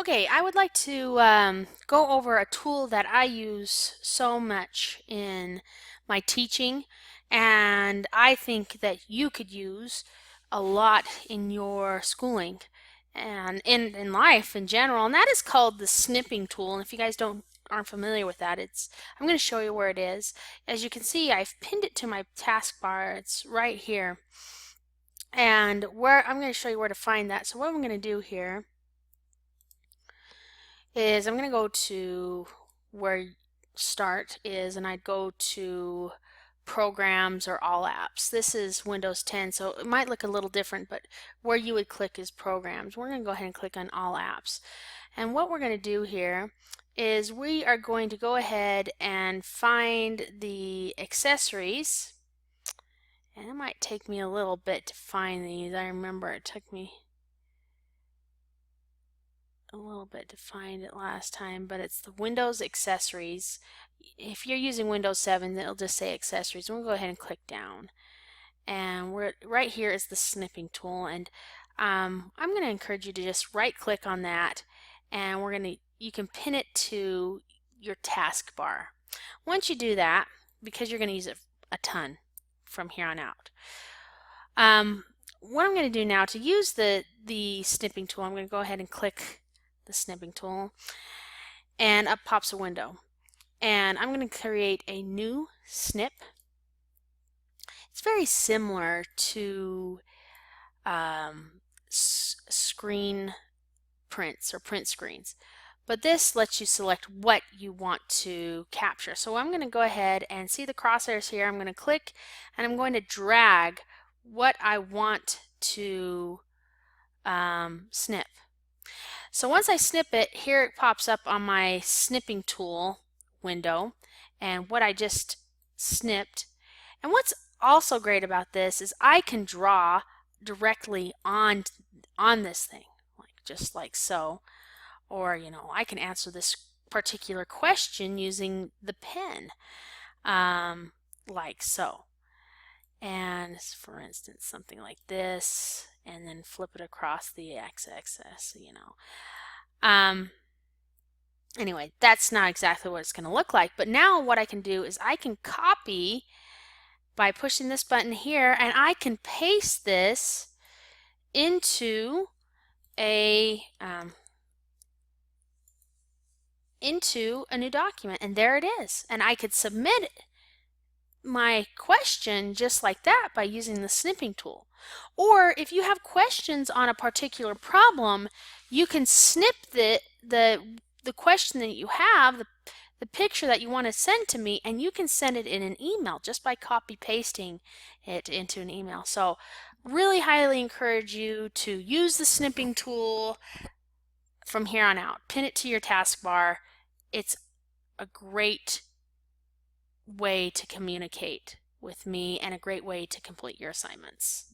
Okay, I would like to go over a tool that I use so much in my teaching, and I think that you could use a lot in your schooling and in life in general, and that is called the snipping tool. And if you guys don't aren't familiar with that, I'm going to show you where it is. As you can see, I've pinned it to my taskbar. It's right here, and where I'm going to show you where to find that. So what I'm going to do here is I'm going to go to where start is, and I'd go to programs or all apps. This is Windows 10, so it might look a little different, but where you would click is programs. We're going to go ahead and click on all apps. And what we're going to do here is we are going to go ahead and find the accessories. And it might take me a little bit to find these. I remember it took me a little bit to find it last time, but it's the Windows accessories. If you're using Windows 7, it'll just say accessories. We'll go ahead and click down. And we're right here is the snipping tool, and I'm going to encourage you to just right click on that, and you can pin it to your taskbar. Once you do that, because you're going to use it a ton from here on out, what I'm going to do now to use the snipping tool, I'm going to go ahead and click the snipping tool, and up pops a window. And I'm going to create a new snip. It's very similar to screen prints or print screens, but this lets you select what you want to capture. So I'm going to go ahead and see the crosshairs here. I'm going to click and I'm going to drag what I want to snip. So once I snip it, here it pops up on my snipping tool window and what I just snipped. And what's also great about this is I can draw directly on this thing, just like so. Or, I can answer this particular question using the pen, like so. And for instance, something like this, and then flip it across the x-axis, Anyway, that's not exactly what it's going to look like, but now what I can do is I can copy by pushing this button here, and I can paste this into a new document, and there it is. And I could submit my question just like that by using the snipping tool. Or if you have questions on a particular problem, you can snip the question that you have, the picture that you want to send to me, and you can send it in an email just by copy pasting it into an email. So really highly encourage you to use the snipping tool from here on out. Pin it to your taskbar. It's a great way to communicate with me and a great way to complete your assignments.